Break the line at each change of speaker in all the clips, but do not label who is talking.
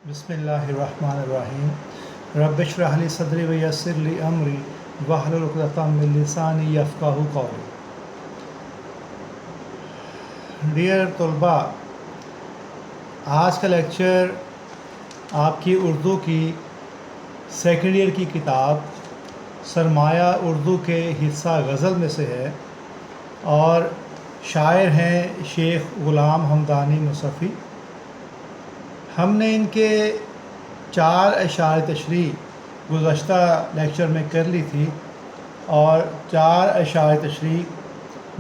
بسم اللہ الرحمن الرحیم رب اشرح لی صدری ویسر لی امری واحلل عقدۃ من لسانی یفقہوا قولی۔ ڈیئر طلباء، آج کا لیکچر آپ کی اردو کی سیکنڈ ایئر کی کتاب سرمایہ اردو کے حصہ غزل میں سے ہے اور شاعر ہیں شیخ غلام حمدانی مصفی۔ ہم نے ان کے 4 اشعار تشریح گزشتہ لیکچر میں کر لی تھی اور 4 اشعار تشریح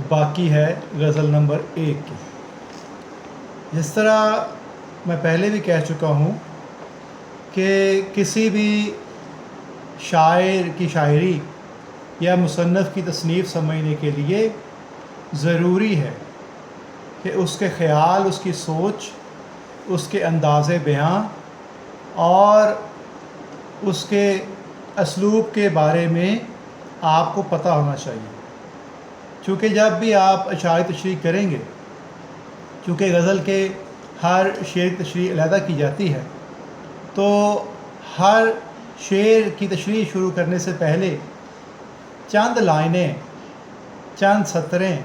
باقی ہے غزل نمبر 1 کی۔ جس طرح میں پہلے بھی کہہ چکا ہوں کہ کسی بھی شاعر کی شاعری یا مصنف کی تصنیف سمجھنے کے لیے ضروری ہے کہ اس کے خیال، اس کی سوچ، اس کے انداز بیاں اور اس کے اسلوب کے بارے میں آپ کو پتہ ہونا چاہیے۔ چونکہ جب بھی آپ اشعار تشریح کریں گے، چونکہ غزل کے ہر شعر کی تشریح علیحدہ کی جاتی ہے، تو ہر شعر کی تشریح شروع کرنے سے پہلے چند لائنیں، چند سطریں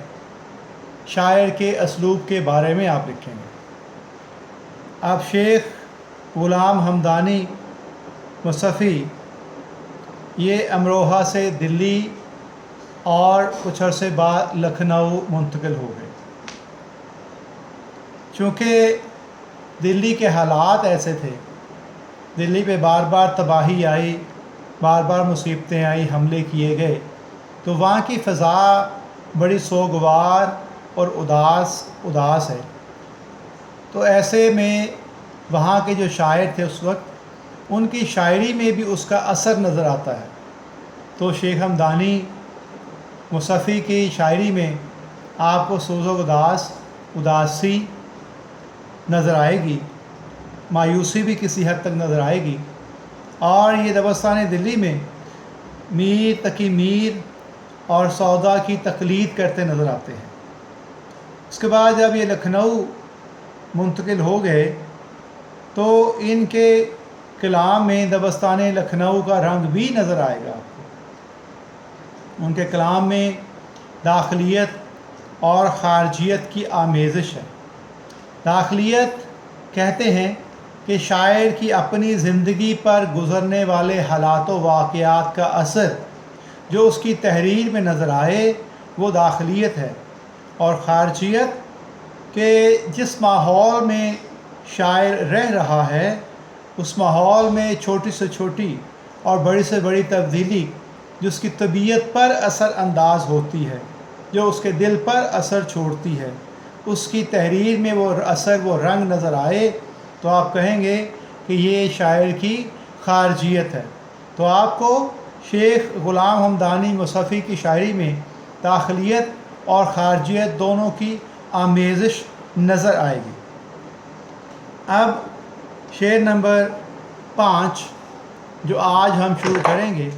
شاعر کے اسلوب کے بارے میں آپ لکھیں گے۔ اب شیخ غلام حمدانی مصفی یہ امروہہ سے دلی اور کچھ عرصے بعد لکھنؤ منتقل ہو گئے۔ چونکہ دلی کے حالات ایسے تھے، دلی پہ بار بار تباہی آئی، بار بار مصیبتیں آئی، حملے کیے گئے، تو وہاں کی فضا بڑی سوگوار اور اداس ہے۔ تو ایسے میں وہاں کے جو شاعر تھے اس وقت، ان کی شاعری میں بھی اس کا اثر نظر آتا ہے۔ تو شیخ حمدانی مصفی کی شاعری میں آپ کو سوز و اداسی نظر آئے گی، مایوسی بھی کسی حد تک نظر آئے گی، اور یہ دبستان دلی میں میر تقی میر اور سودا کی تقلید کرتے نظر آتے ہیں۔ اس کے بعد جب یہ لکھنؤ منتقل ہو گئے تو ان کے کلام میں دبستان لکھنؤ کا رنگ بھی نظر آئے گا آپ کو۔ ان کے کلام میں داخلیت اور خارجیت کی آمیزش ہے۔ داخلیت کہتے ہیں کہ شاعر کی اپنی زندگی پر گزرنے والے حالات و واقعات کا اثر جو اس کی تحریر میں نظر آئے وہ داخلیت ہے، اور خارجیت کہ جس ماحول میں شاعر رہ رہا ہے اس ماحول میں چھوٹی سے چھوٹی اور بڑی سے بڑی تبدیلی جو اس کی طبیعت پر اثر انداز ہوتی ہے، جو اس کے دل پر اثر چھوڑتی ہے، اس کی تحریر میں وہ اثر، وہ رنگ نظر آئے تو آپ کہیں گے کہ یہ شاعر کی خارجیت ہے۔ تو آپ کو شیخ غلام حمدانی مصفی کی شاعری میں داخلیت اور خارجیت دونوں کی آمیزش نظر آئے گی۔ اب شعر نمبر 5 جو آج ہم شروع کریں گے،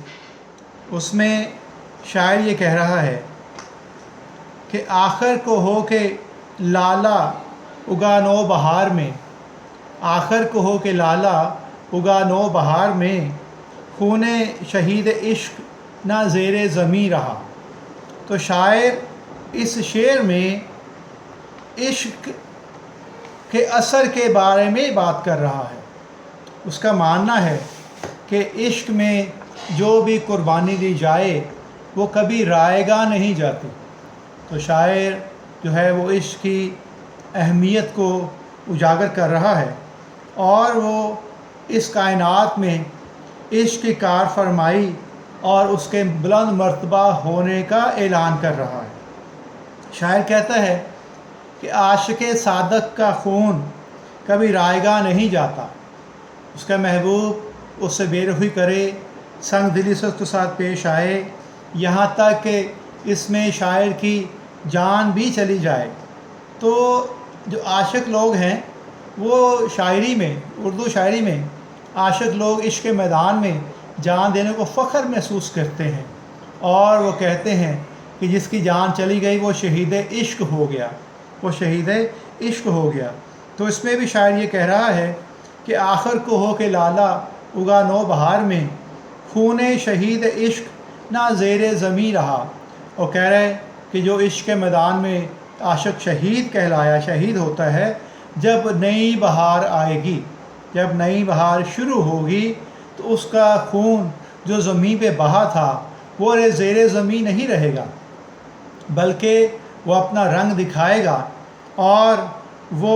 اس میں شاعر یہ کہہ رہا ہے کہ آخر کو ہو کے لالا اگا نو بہار میں، آخر کو ہو کے لالا اگا نو بہار میں، خون شہید عشق نہ زیر زمیں رہا۔ تو شاعر اس شعر میں عشق کے اثر کے بارے میں بات کر رہا ہے۔ اس کا ماننا ہے کہ عشق میں جو بھی قربانی دی جائے وہ کبھی رائے گاہ نہیں جاتی۔ تو شاعر جو ہے وہ عشق کی اہمیت کو اجاگر کر رہا ہے اور وہ اس کائنات میں عشق کی کار فرمائی اور اس کے بلند مرتبہ ہونے کا اعلان کر رہا ہے۔ شاعر کہتا ہے کہ عاشق صادق کا خون کبھی رائے گاہ نہیں جاتا، اس کا محبوب اس سے بے رخی کرے، سنگ دلی سے اس کے ساتھ پیش آئے، یہاں تک کہ اس میں شاعر کی جان بھی چلی جائے۔ تو جو عاشق لوگ ہیں وہ شاعری میں، اردو شاعری میں عاشق لوگ عشق کے میدان میں جان دینے کو فخر محسوس کرتے ہیں اور وہ کہتے ہیں کہ جس کی جان چلی گئی وہ شہید عشق ہو گیا، وہ شہید عشق ہو گیا۔ تو اس میں بھی شاعر یہ کہہ رہا ہے کہ آخر کو ہو کے لالا اگا نو بہار میں، خون شہید عشق نہ زیر زمیں رہا۔ اور کہہ رہے کہ جو عشق کے میدان میں عاشق شہید کہلایا، شہید ہوتا ہے، جب نئی بہار آئے گی، جب نئی بہار شروع ہوگی تو اس کا خون جو زمین پہ بہا تھا وہ زیر زمین نہیں رہے گا، بلکہ وہ اپنا رنگ دکھائے گا اور وہ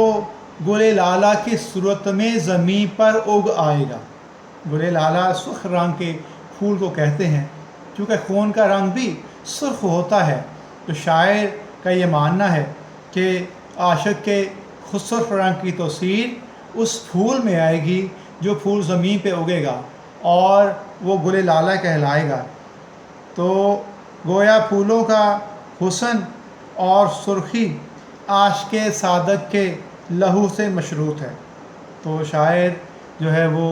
گل لالہ کی صورت میں زمین پر اگ آئے گا۔ گل لالہ سرخ رنگ کے پھول کو کہتے ہیں، چونکہ خون کا رنگ بھی سرخ ہوتا ہے، تو شاعر کا یہ ماننا ہے کہ عاشق کے سرخ رنگ کی تاثیر اس پھول میں آئے گی جو پھول زمین پہ اگے گا اور وہ گل لالہ کہلائے گا۔ تو گویا پھولوں کا حسن اور سرخی عاشق صادق کے لہو سے مشروط ہے۔ تو شاعر جو ہے وہ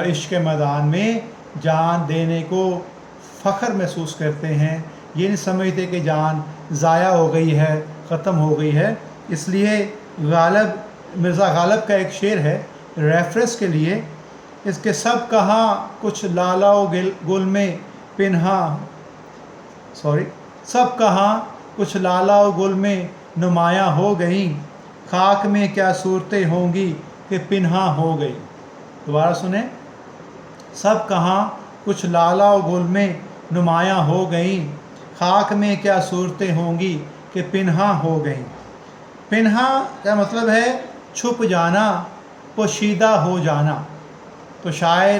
عشق کے میدان میں جان دینے کو فخر محسوس کرتے ہیں، یہ نہیں سمجھتے کہ جان ضائع ہو گئی ہے، ختم ہو گئی ہے۔ اس لیے مرزا غالب کا ایک شعر ہے ریفرنس کے لیے، اس کے سب کہاں کچھ لالا و گل میں پنہاں، سب کہاں کچھ لالا و گل میں نمایاں ہو گئیں، خاک میں کیا صورتیں ہوں گی کہ پنہاں ہو گئی۔ دوبارہ سنیں، سب کہاں کچھ لالا و گل میں نمایاں ہو گئیں، خاک میں کیا صورتیں ہوں گی کہ پنہاں ہو گئیں۔ پنہاں کا مطلب ہے چھپ جانا، پوشیدہ ہو جانا۔ تو شاعر،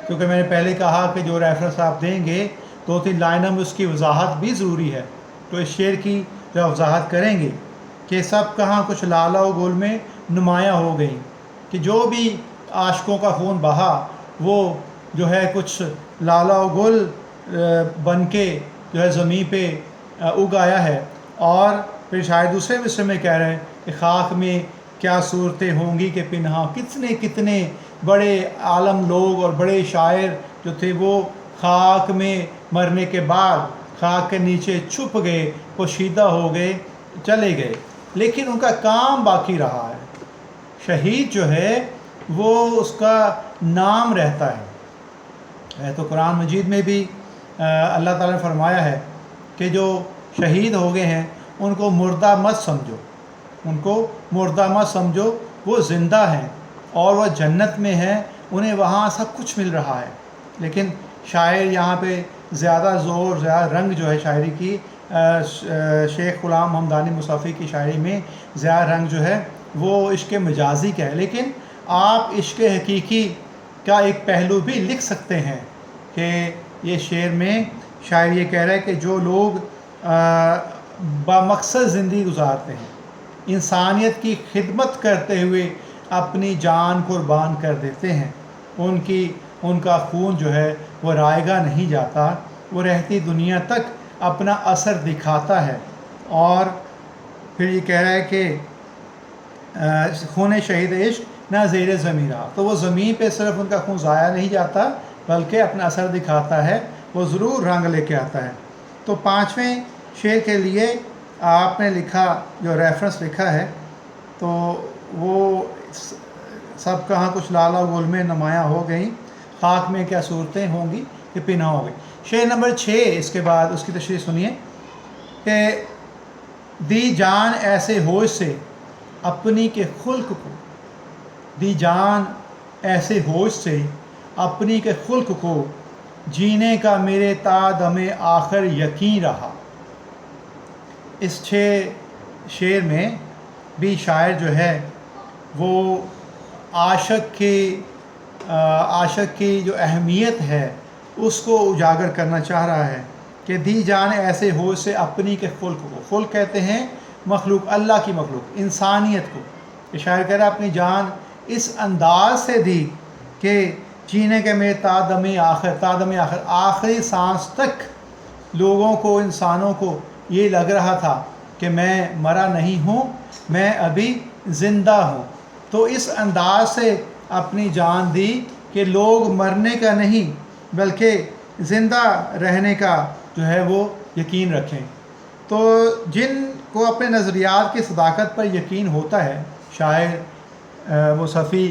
کیونکہ میں نے پہلے کہا کہ جو ریفرنس آپ دیں گے 2-3 لائنوں میں اس کی وضاحت بھی ضروری ہے، تو اس شعر کی جو وضاحت کریں گے کہ سب کہاں کچھ لالا و گل میں نمایاں ہو گئیں، کہ جو بھی عاشقوں کا خون بہا وہ جو ہے کچھ لالا و گل بن کے جو ہے زمین پہ اگ آیا ہے۔ اور پھر شاید دوسرے مصرے میں کہہ رہے ہیں کہ خاک میں کیا صورتیں ہوں گی کہ پنہاں، کتنے بڑے عالم لوگ اور بڑے شاعر جو تھے وہ خاک میں مرنے کے بعد خاک کے نیچے چھپ گئے، پوشیدہ ہو گئے، چلے گئے، لیکن ان کا کام باقی رہا ہے۔ شہید جو ہے وہ اس کا نام رہتا ہے۔ تو قرآن مجید میں بھی اللہ تعالیٰ نے فرمایا ہے کہ جو شہید ہو گئے ہیں ان کو مردہ مت سمجھو، ان کو مردہ مت سمجھو، وہ زندہ ہیں اور وہ جنت میں ہیں، انہیں وہاں سب کچھ مل رہا ہے۔ لیکن شاعر یہاں پہ زیادہ رنگ جو ہے شاعری کی، شیخ غلام حمدانی مصطفی کی شاعری میں زیادہ رنگ جو ہے وہ عشق مجازی کا ہے، لیکن آپ عشق حقیقی کا ایک پہلو بھی لکھ سکتے ہیں کہ یہ شعر میں شاعر یہ کہہ رہا ہے کہ جو لوگ بامقصد زندگی گزارتے ہیں، انسانیت کی خدمت کرتے ہوئے اپنی جان قربان کر دیتے ہیں، ان کا خون جو ہے وہ رائگاں نہیں جاتا، وہ رہتی دنیا تک اپنا اثر دکھاتا ہے۔ اور پھر یہ کہہ رہا ہے کہ خون شہید عشق نہ زیر زمین رہا، تو وہ زمین پہ صرف ان کا خون ضائع نہیں جاتا بلکہ اپنا اثر دکھاتا ہے، وہ ضرور رنگ لے کے آتا ہے۔ تو 5ویں شعر کے لیے آپ نے لکھا، جو ریفرنس لکھا ہے، تو وہ سب کہاں کچھ لالا گل میں نمایاں ہو گئیں، خاک میں کیا صورتیں ہوں گی کہ پنہاں ہو گئی۔ شعر نمبر 6، اس کے بعد اس کی تشریح سنیے کہ دی جان ایسے ہوش سے اپنی کے خلق کو، دی جان ایسے ہوش سے اپنی کے خلق کو، جینے کا میرے تا دم آخر یقین رہا۔ اس 6 شعر میں بھی شاعر جو ہے وہ عاشق کی جو اہمیت ہے اس کو اجاگر کرنا چاہ رہا ہے کہ دی جان ایسے ہوش سے اپنی کے خلق کو، خلق کہتے ہیں مخلوق، اللہ کی مخلوق، انسانیت کو، کہ شاعر کہہ رہا ہے اپنی جان اس انداز سے دی کہ جینے کے میرے تا دم آخر، آخری سانس تک لوگوں کو، انسانوں کو یہ لگ رہا تھا کہ میں مرا نہیں ہوں، میں ابھی زندہ ہوں۔ تو اس انداز سے اپنی جان دی کہ لوگ مرنے کا نہیں بلکہ زندہ رہنے کا جو ہے وہ یقین رکھیں۔ تو جن کو اپنے نظریات کی صداقت پر یقین ہوتا ہے، شاعر مصطفی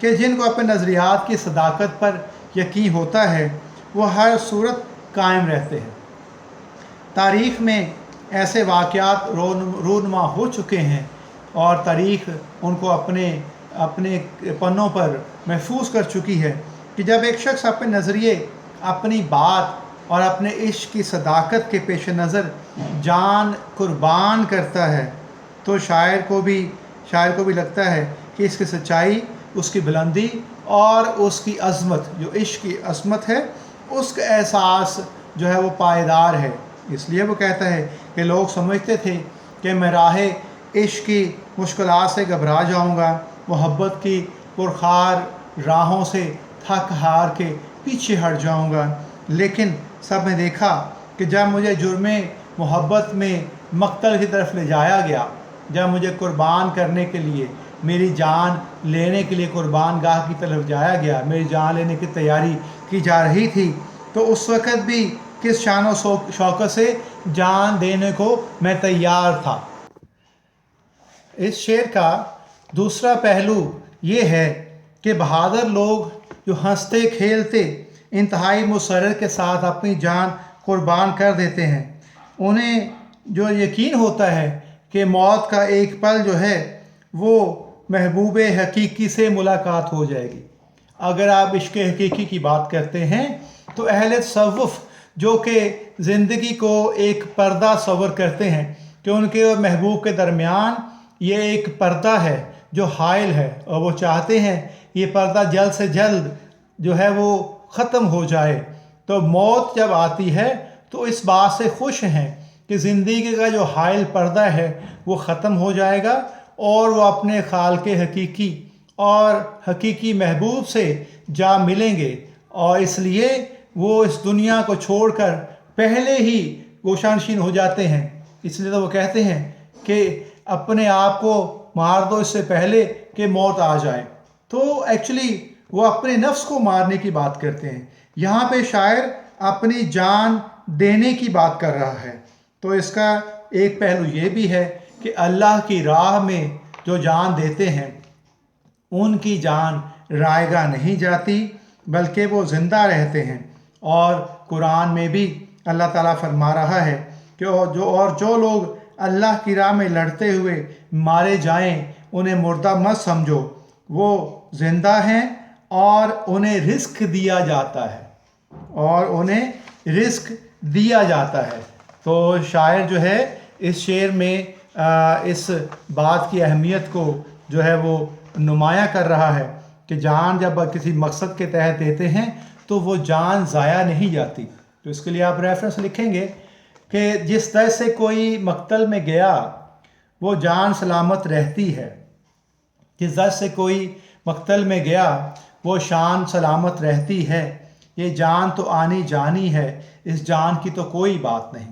کہ جن کو اپنے نظریات کی صداقت پر یقین ہوتا ہے وہ ہر صورت قائم رہتے ہیں۔ تاریخ میں ایسے واقعات رونما ہو چکے ہیں اور تاریخ ان کو اپنے پنوں پر محفوظ کر چکی ہے کہ جب ایک شخص اپنے نظریے، اپنی بات اور اپنے عشق کی صداقت کے پیش نظر جان قربان کرتا ہے تو شاعر کو بھی لگتا ہے کہ اس کی سچائی، اس کی بلندی اور اس کی عظمت، جو عشق کی عظمت ہے، اس کا احساس جو ہے وہ پائیدار ہے۔ اس لیے وہ کہتا ہے کہ لوگ سمجھتے تھے کہ میں راہ عشق کی مشکلات سے گھبرا جاؤں گا، محبت کی پرخار راہوں سے تھک ہار کے پیچھے ہٹ جاؤں گا، لیکن سب نے دیکھا کہ جب مجھے جرم محبت میں مقتل کی طرف لے جایا گیا، جب مجھے قربان کرنے کے لیے، میری جان لینے کے لیے قربان گاہ کی طرف جایا گیا، میری جان لینے کی تیاری کی جا رہی تھی، تو اس وقت بھی کس شان و شوکت سے جان دینے کو میں تیار تھا۔ اس شعر کا دوسرا پہلو یہ ہے کہ بہادر لوگ جو ہنستے کھیلتے انتہائی مسرت کے ساتھ اپنی جان قربان کر دیتے ہیں، انہیں جو یقین ہوتا ہے کہ موت کا ایک پل جو ہے وہ محبوب حقیقی سے ملاقات ہو جائے گی۔ اگر آپ عشق حقیقی کی بات کرتے ہیں تو اہل تصوف جو کہ زندگی کو ایک پردہ تصور کرتے ہیں کہ ان کے اور محبوب کے درمیان یہ ایک پردہ ہے جو حائل ہے، اور وہ چاہتے ہیں یہ پردہ جلد سے جلد جو ہے وہ ختم ہو جائے، تو موت جب آتی ہے تو اس بات سے خوش ہیں کہ زندگی کا جو حائل پردہ ہے وہ ختم ہو جائے گا اور وہ اپنے خالق حقیقی اور حقیقی محبوب سے جا ملیں گے، اور اس لیے وہ اس دنیا کو چھوڑ کر پہلے ہی گوشانشین ہو جاتے ہیں۔ اس لیے تو وہ کہتے ہیں کہ اپنے آپ کو مار دو اس سے پہلے کہ موت آ جائے، تو ایکچولی وہ اپنے نفس کو مارنے کی بات کرتے ہیں۔ یہاں پہ شاعر اپنی جان دینے کی بات کر رہا ہے، تو اس کا ایک پہلو یہ بھی ہے کہ اللہ کی راہ میں جو جان دیتے ہیں ان کی جان رائے گاہ نہیں جاتی بلکہ وہ زندہ رہتے ہیں، اور قرآن میں بھی اللہ تعالیٰ فرما رہا ہے کہ جو لوگ اللہ کی راہ میں لڑتے ہوئے مارے جائیں انہیں مردہ مت سمجھو، وہ زندہ ہیں اور انہیں رزق دیا جاتا ہے، تو شاعر جو ہے اس شعر میں اس بات کی اہمیت کو جو ہے وہ نمایاں کر رہا ہے کہ جان جب کسی مقصد کے تحت دیتے ہیں تو وہ جان ضائع نہیں جاتی۔ تو اس کے لیے آپ ریفرنس لکھیں گے کہ جس طرح سے کوئی مقتل میں گیا وہ جان سلامت رہتی ہے، جس طرح سے کوئی مقتل میں گیا وہ شان سلامت رہتی ہے، یہ جان تو آنی جانی ہے، اس جان کی تو کوئی بات نہیں۔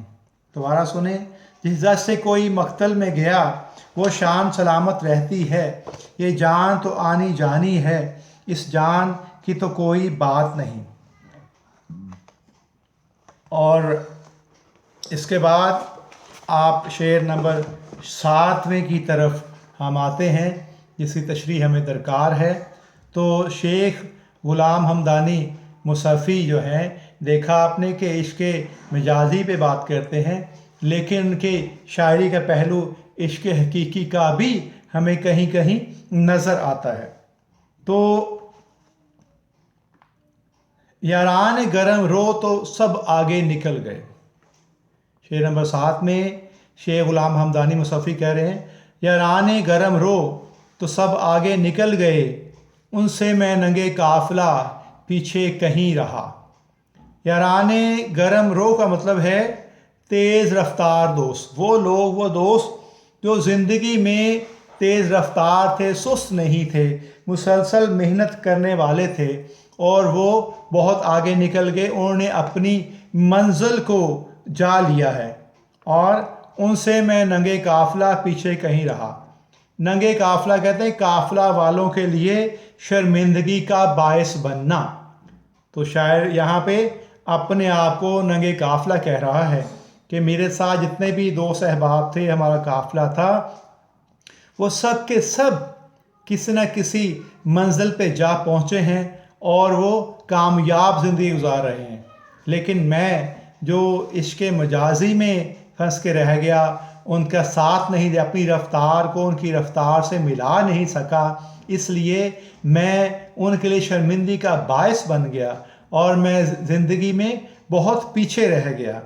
دوبارہ سنیں، جس طرح سے کوئی مقتل میں گیا وہ شان سلامت رہتی ہے، یہ جان تو آنی جانی ہے، اس جان کی تو کوئی بات نہیں۔ اور اس کے بعد آپ شعر نمبر 7 کی طرف ہم آتے ہیں جس کی تشریح ہمیں درکار ہے۔ تو شیخ غلام حمدانی مصفی جو ہیں، دیکھا آپ نے کہ عشق مجازی پہ بات کرتے ہیں، لیکن ان کے شاعری کا پہلو عشق حقیقی کا بھی ہمیں کہیں کہیں نظر آتا ہے۔ تو یاران گرم رو تو سب آگے نکل گئے، شعر نمبر 7 میں شیخ غلام حمدانی مصفی کہہ رہے ہیں یاران گرم رو تو سب آگے نکل گئے، ان سے میں ننگے قافلہ پیچھے کہیں رہا۔ یاران گرم رو کا مطلب ہے تیز رفتار دوست، وہ دوست جو زندگی میں تیز رفتار تھے، سست نہیں تھے، مسلسل محنت کرنے والے تھے، اور وہ بہت آگے نکل گئے، انہوں نے اپنی منزل کو جا لیا ہے، اور ان سے میں ننگے قافلہ پیچھے کہیں رہا۔ ننگے قافلہ کہتے ہیں قافلہ والوں کے لیے شرمندگی کا باعث بننا، تو شاعر یہاں پہ اپنے آپ کو ننگے قافلہ کہہ رہا ہے کہ میرے ساتھ جتنے بھی دوست احباب تھے، ہمارا قافلہ تھا، وہ سب کے سب کسی نہ کسی منزل پہ جا پہنچے ہیں اور وہ کامیاب زندگی گزار رہے ہیں، لیکن میں جو عشق مجازی میں پھنس کے رہ گیا، ان کا ساتھ نہیں دیا، اپنی رفتار کو ان کی رفتار سے ملا نہیں سکا، اس لیے میں ان کے لیے شرمندگی کا باعث بن گیا اور میں زندگی میں بہت پیچھے رہ گیا۔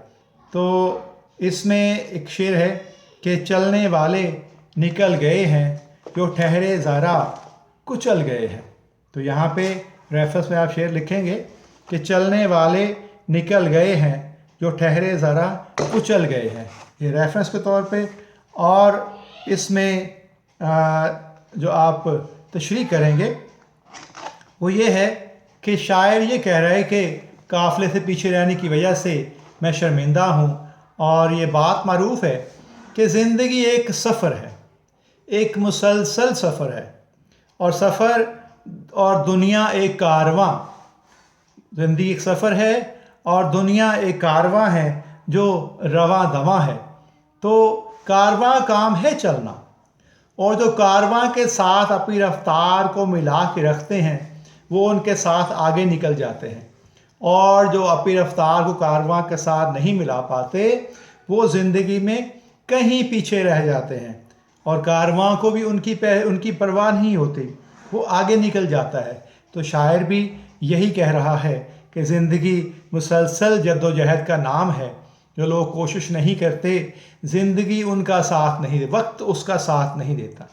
تو اس میں ایک شعر ہے کہ چلنے والے نکل گئے ہیں جو ٹھہرے ذرا کچل گئے ہیں۔ تو یہاں پہ ریفرنس میں آپ شعر لکھیں گے کہ چلنے والے نکل گئے ہیں جو ٹھہرے ذرا کچل گئے ہیں، یہ ریفرنس کے طور پہ۔ اور اس میں جو آپ تشریح کریں گے وہ یہ ہے کہ شاعر یہ کہہ رہا ہے کہ قافلے سے پیچھے رہنے کی وجہ سے میں شرمندہ ہوں، اور یہ بات معروف ہے کہ زندگی ایک سفر ہے، ایک مسلسل سفر ہے، اور سفر اور دنیا ایک کارواں، زندگی ایک سفر ہے اور دنیا ایک کارواں ہے جو رواں دواں ہے۔ تو کارواں کام ہے چلنا، اور جو کارواں کے ساتھ اپنی رفتار کو ملا کے رکھتے ہیں وہ ان کے ساتھ آگے نکل جاتے ہیں، اور جو اپنی رفتار کو کارواں کے ساتھ نہیں ملا پاتے وہ زندگی میں کہیں پیچھے رہ جاتے ہیں، اور کارواں کو بھی ان کی پرواہ نہیں ہوتی، وہ آگے نکل جاتا ہے۔ تو شاعر بھی یہی کہہ رہا ہے کہ زندگی مسلسل جد و جہد کا نام ہے، جو لوگ کوشش نہیں کرتے زندگی ان کا ساتھ نہیں دیتا، وقت اس کا ساتھ نہیں دیتا۔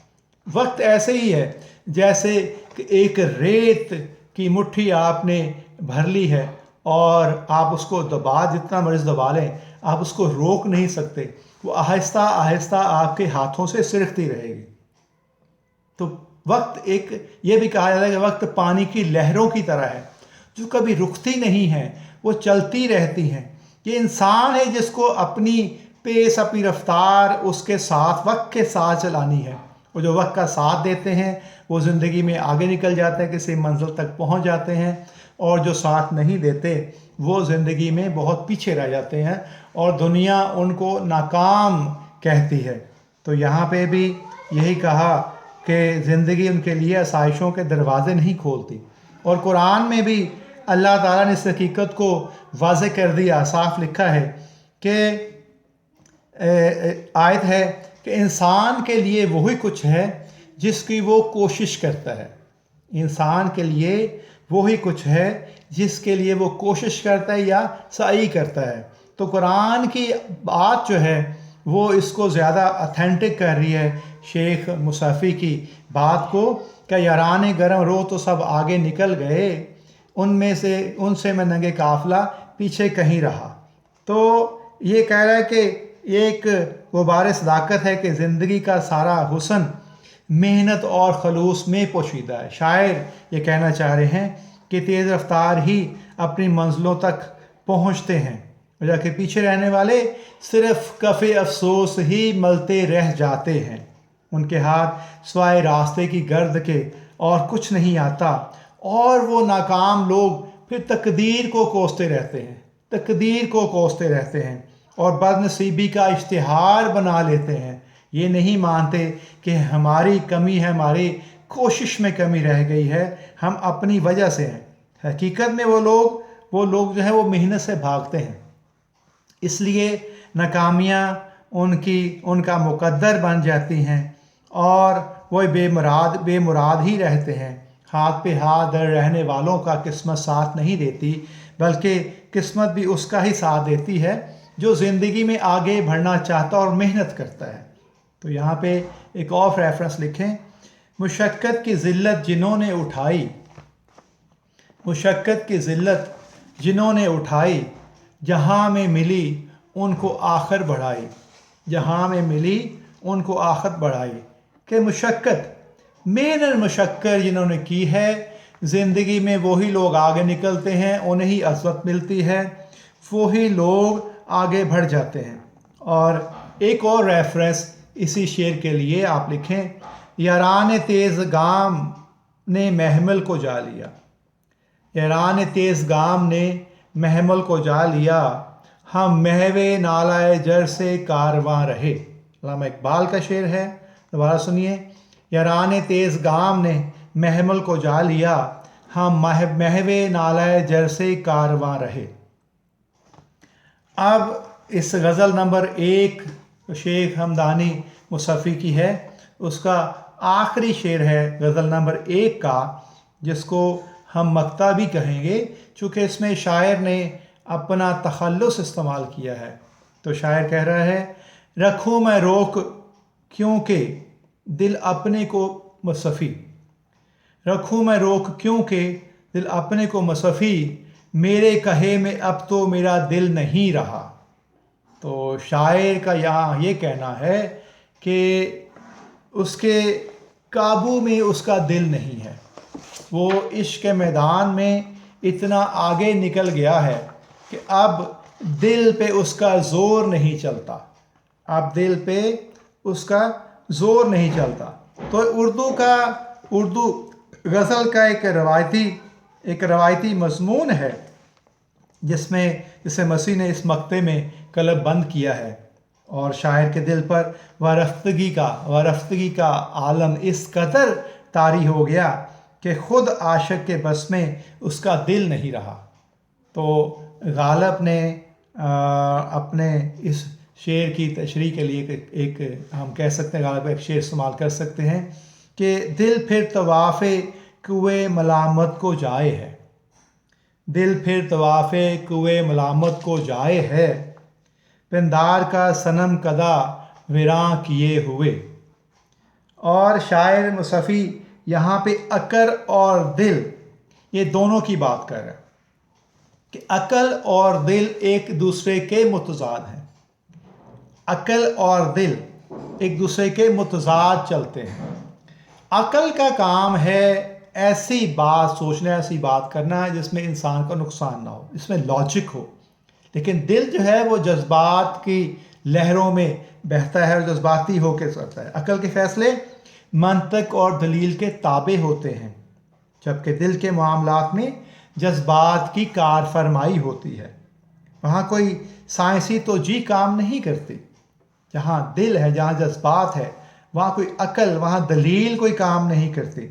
وقت ایسے ہی ہے جیسے کہ ایک ریت کی مٹھی آپ نے بھر لی ہے اور آپ اس کو جتنا مرض دبا لیں آپ اس کو روک نہیں سکتے، وہ آہستہ آہستہ آپ کے ہاتھوں سے سرکتی رہے گی۔ تو وقت یہ بھی کہا جاتا ہے کہ وقت پانی کی لہروں کی طرح ہے جو کبھی رکتی نہیں ہیں، وہ چلتی رہتی ہیں۔ یہ انسان ہے جس کو اپنی پیس، اپنی رفتار اس کے ساتھ، وقت کے ساتھ چلانی ہے۔ وہ جو وقت کا ساتھ دیتے ہیں وہ زندگی میں آگے نکل جاتے ہیں، کسی منزل تک پہنچ جاتے ہیں، اور جو ساتھ نہیں دیتے وہ زندگی میں بہت پیچھے رہ جاتے ہیں اور دنیا ان کو ناکام کہتی ہے۔ تو یہاں پہ بھی یہی کہا کہ زندگی ان کے لیے آسائشوں کے دروازے نہیں کھولتی، اور قرآن میں بھی اللہ تعالیٰ نے اس حقیقت کو واضح کر دیا، صاف لکھا ہے کہ آیت ہے کہ انسان کے لیے وہی کچھ ہے جس کی وہ کوشش کرتا ہے، انسان کے لیے وہی کچھ ہے جس کے لیے وہ کوشش کرتا ہے یا سعی کرتا ہے۔ تو قرآن کی بات جو ہے وہ اس کو زیادہ اتھینٹک کر رہی ہے، شیخ مصفی کی بات کو، کہ یاران گرم رو تو سب آگے نکل گئے، ان سے میں ننگے قافلہ پیچھے کہیں رہا۔ تو یہ کہہ رہا ہے کہ ایک غبار صداقت ہے کہ زندگی کا سارا حسن محنت اور خلوص میں پوشیدہ ہے۔ شاعر یہ کہنا چاہ رہے ہیں کہ تیز رفتار ہی اپنی منزلوں تک پہنچتے ہیں، جا کے پیچھے رہنے والے صرف کف افسوس ہی ملتے رہ جاتے ہیں، ان کے ہاتھ سوائے راستے کی گرد کے اور کچھ نہیں آتا، اور وہ ناکام لوگ پھر تقدیر کو کوستے رہتے ہیں اور بد نصیبی کا اشتہار بنا لیتے ہیں۔ یہ نہیں مانتے کہ ہماری کمی ہے، ہماری کوشش میں کمی رہ گئی ہے، ہم اپنی وجہ سے ہیں۔ حقیقت میں وہ لوگ جو ہیں وہ محنت سے بھاگتے ہیں، اس لیے ناکامیاں ان کا مقدر بن جاتی ہیں اور وہ بے مراد ہی رہتے ہیں۔ ہاتھ پہ ہاتھ دھر رہنے والوں کا قسمت ساتھ نہیں دیتی، بلکہ قسمت بھی اس کا ہی ساتھ دیتی ہے جو زندگی میں آگے بڑھنا چاہتا اور محنت کرتا ہے۔ تو یہاں پہ ایک اور ریفرنس لکھیں، مشقت کی ذلت جنہوں نے اٹھائی جہاں میں ملی ان کو آخر بڑھائی، کہ مشقت جنہوں نے کی ہے زندگی میں وہی لوگ آگے نکلتے ہیں، انہیں ہی عزت ملتی ہے، وہی لوگ آگے بڑھ جاتے ہیں۔ اور ایک اور ریفرنس اسی شعر کے لیے آپ لکھیں، یاران تیز گام نے محمل کو جا لیا، یاران تیز گام نے محمل کو جا لیا، ہم محو نالائے جر سے کارواں رہے۔ علامہ اقبال کا شعر ہے، دوبارہ سنیے، یاران تیز گام نے محمل کو جا لیا، ہم محو نالۂ جرسے کارواں رہے۔ اب اس غزل نمبر 1 شیخ ہمدانی مصفی کی ہے، اس کا آخری شعر ہے غزل نمبر 1 کا، جس کو ہم مقطع بھی کہیں گے، چونکہ اس میں شاعر نے اپنا تخلص استعمال کیا ہے۔ تو شاعر کہہ رہا ہے، رکھوں میں روک کیونکہ دل اپنے کو مصفی، رکھوں میں روک کیونکہ دل اپنے کو مصفی، میرے کہے میں اب تو میرا دل نہیں رہا۔ تو شاعر کا یہاں یہ کہنا ہے کہ اس کے قابو میں اس کا دل نہیں ہے، وہ عشق کے میدان میں اتنا آگے نکل گیا ہے کہ اب دل پہ اس کا زور نہیں چلتا، اب دل پہ اس کا زور نہیں چلتا۔ تو اردو غزل کا ایک روایتی مضمون ہے جسے مسیح نے اس مقطع میں قلب بند کیا ہے، اور شاعر کے دل پر وارفتگی کا عالم اس قدر طاری ہو گیا کہ خود عاشق کے بس میں اس کا دل نہیں رہا۔ تو غالب نے اپنے اس شعر کی تشریح کے لیے ایک ہم کہہ سکتے ہیں، غالب ایک شعر استعمال کر سکتے ہیں کہ دل پھر طواف کوئے ملامت کو جائے ہے، دل پھر طواف کوئے ملامت کو جائے ہے، پندار کا صنم کدا ویراں کیے ہوئے۔ اور شاعر مصفی یہاں پہ عقل اور دل یہ دونوں کی بات کر رہا ہے کہ عقل اور دل ایک دوسرے کے متضاد ہیں، عقل اور دل ایک دوسرے کے متضاد چلتے ہیں۔ عقل کا کام ہے ایسی بات سوچنا، ایسی بات کرنا جس میں انسان کا نقصان نہ ہو، جس میں لاجک ہو، لیکن دل جو ہے وہ جذبات کی لہروں میں بہتا ہے اور جذباتی ہو کے چلتا ہے۔ عقل کے فیصلے منطق اور دلیل کے تابع ہوتے ہیں، جبکہ دل کے معاملات میں جذبات کی کار فرمائی ہوتی ہے۔ وہاں کوئی سائنسی توجیہ کام نہیں کرتی، جہاں دل ہے، جہاں جذبات ہے، وہاں کوئی عقل، وہاں دلیل کوئی کام نہیں کرتی۔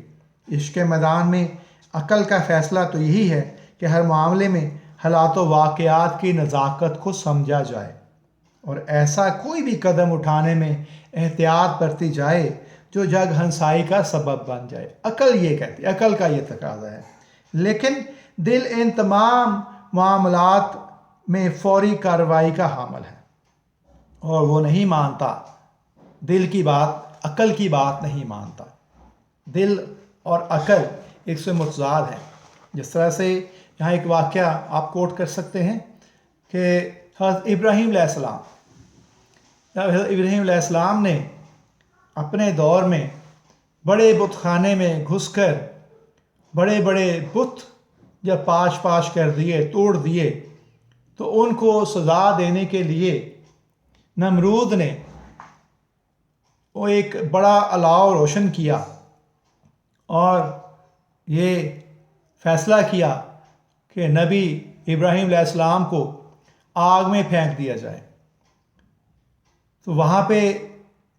عشق کے میدان میں عقل کا فیصلہ تو یہی ہے کہ ہر معاملے میں حالات و واقعات کی نزاکت کو سمجھا جائے اور ایسا کوئی بھی قدم اٹھانے میں احتیاط برتی جائے جو جگ ہنسائی کا سبب بن جائے۔ عقل یہ کہتی ہے، عقل کا یہ تقاضا ہے، لیکن دل ان تمام معاملات میں فوری کارروائی کا حامل ہے اور وہ نہیں مانتا، دل کی بات عقل کی بات نہیں مانتا۔ دل اور عقل ایک سے متضاد ہیں۔ جس طرح سے یہاں ایک واقعہ آپ کوٹ کر سکتے ہیں کہ حضرت ابراہیم علیہ السلام نے اپنے دور میں بڑے بت خانے میں گھس کر بڑے بڑے بت جب پاش کر دیے، توڑ دیے، تو ان کو سزا دینے کے لیے نمرود نے وہ ایک بڑا الاؤ روشن کیا اور یہ فیصلہ کیا کہ نبی ابراہیم علیہ السلام کو آگ میں پھینک دیا جائے۔ تو وہاں پہ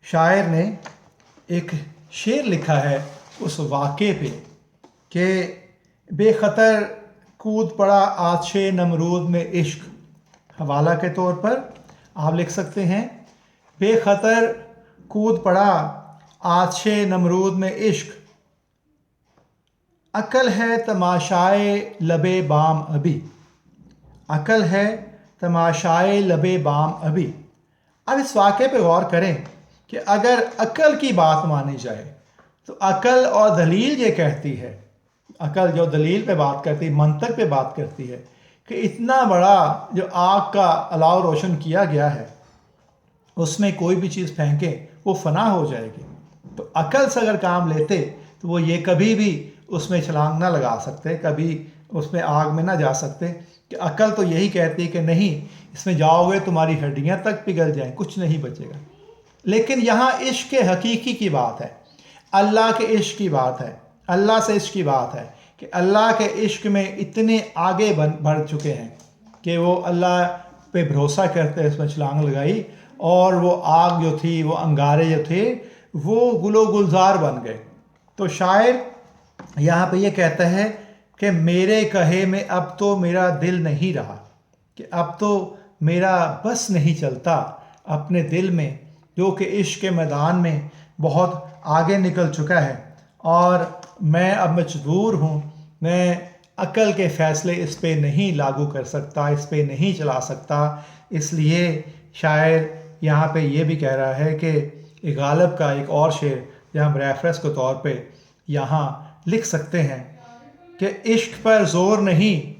شاعر نے ایک شعر لکھا ہے اس واقعے پہ کہ بے خطر کود پڑا آتش نمرود میں عشق۔ حوالہ کے طور پر آپ لکھ سکتے ہیں، بے خطر کود پڑا آتش نمرود میں عشق، عقل ہے تماشائے لب بام ابھی، عقل ہے تماشائے لب بام ابھی۔ اب اس واقعے پہ غور کریں کہ اگر عقل کی بات مانی جائے تو عقل اور دلیل یہ کہتی ہے، عقل جو دلیل پہ بات کرتی ہے، منطق پہ بات کرتی ہے کہ اتنا بڑا جو آگ کا الاؤ روشن کیا گیا ہے اس میں کوئی بھی چیز پھینکے وہ فنا ہو جائے گی۔ تو عقل سے اگر کام لیتے تو وہ یہ کبھی بھی اس میں چھلانگ نہ لگا سکتے، کبھی اس میں آگ میں نہ جا سکتے، کہ عقل تو یہی کہتی ہے کہ نہیں، اس میں جاؤ گے تمہاری ہڈیاں تک پگھل جائیں، کچھ نہیں بچے گا۔ لیکن یہاں عشق حقیقی کی بات ہے، اللہ کے عشق کی بات ہے، اللہ سے عشق کی بات ہے کہ اللہ کے عشق میں اتنے آگے بڑھ چکے ہیں کہ وہ اللہ پہ بھروسہ کرتے، اس میں چھلانگ لگائی، اور وہ آگ جو تھی، وہ انگارے جو تھے، وہ گل و گلزار بن گئے۔ تو شاعر یہاں پہ یہ کہتا ہے کہ میرے کہے میں اب تو میرا دل نہیں رہا، کہ اب تو میرا بس نہیں چلتا اپنے دل میں، جو کہ عشق کے میدان میں بہت آگے نکل چکا ہے، اور میں اب مجبور ہوں، میں عقل کے فیصلے اس پہ نہیں لاگو کر سکتا، اس پہ نہیں چلا سکتا۔ اس لیے شاعر یہاں پہ یہ بھی کہہ رہا ہے کہ غالب کا ایک اور شعر جہاں ہم ریفرنس کے طور پہ یہاں لکھ سکتے ہیں کہ عشق پر زور نہیں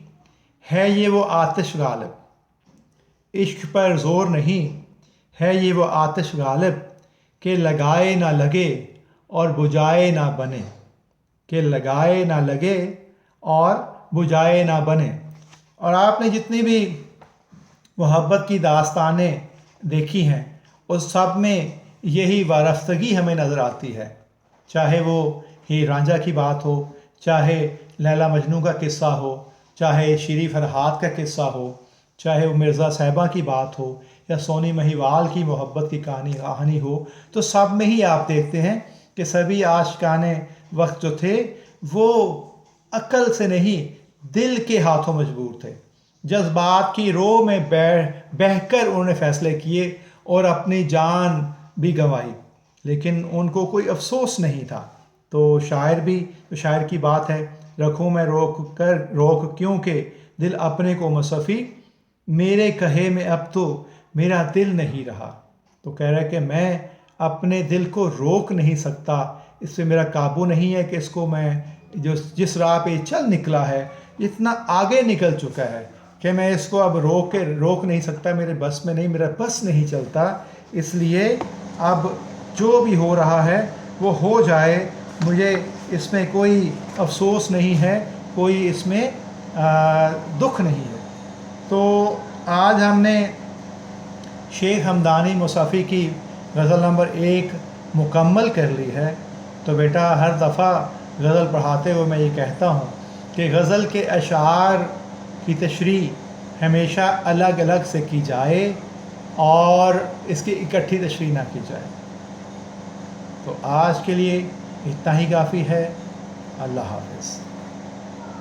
ہے یہ وہ آتش غالب، عشق پر زور نہیں ہے یہ وہ آتش غالب، کہ لگائے نہ لگے اور بجھائے نہ بنے، کہ لگائے نہ لگے اور بجھائے نہ بنے۔ اور آپ نے جتنی بھی محبت کی داستانیں دیکھی ہیں اس سب میں یہی وارفتگی ہمیں نظر آتی ہے، چاہے وہ ہیر رانجھا کی بات ہو، چاہے لیلا مجنوں کا قصہ ہو، چاہے شیریں فرہاد کا قصہ ہو، چاہے وہ مرزا صاحبہ کی بات ہو، یا سونی مہیوال کی محبت کی کہانی ہو، تو سب میں ہی آپ دیکھتے ہیں کہ سبھی عاشقان وقت جو تھے وہ عقل سے نہیں دل کے ہاتھوں مجبور تھے، جذبات کی رو میں بہہ کر انہوں نے فیصلے کیے اور اپنی جان بھی گنوائی، لیکن ان کو کوئی افسوس نہیں تھا۔ تو شاعر بھی، تو شاعر کی بات ہے، رکھوں میں روک کیوں کہ دل اپنے کو مصفی، میرے کہے میں اب تو میرا دل نہیں رہا۔ تو کہہ رہا ہے کہ میں اپنے دل کو روک نہیں سکتا، اس پہ میرا قابو نہیں ہے کہ اس کو میں جس راہ پہ چل نکلا ہے اتنا آگے نکل چکا ہے کہ میں اس کو اب روک نہیں سکتا، میرے بس میں نہیں، میرا بس نہیں چلتا، اس لیے اب جو بھی ہو رہا ہے وہ ہو جائے، مجھے اس میں کوئی افسوس نہیں ہے، کوئی اس میں دکھ نہیں ہے۔ تو آج ہم نے شیخ ہمدانی مصفی کی غزل نمبر 1 مکمل کر لی ہے۔ تو بیٹا ہر دفعہ غزل پڑھاتے ہوئے میں یہ کہتا ہوں کہ غزل کے اشعار کی تشریح ہمیشہ الگ الگ سے کی جائے اور اس کی اکٹھی تشریح نہ کی جائے۔ تو آج کے لیے اتنا ہی کافی ہے۔ اللہ حافظ۔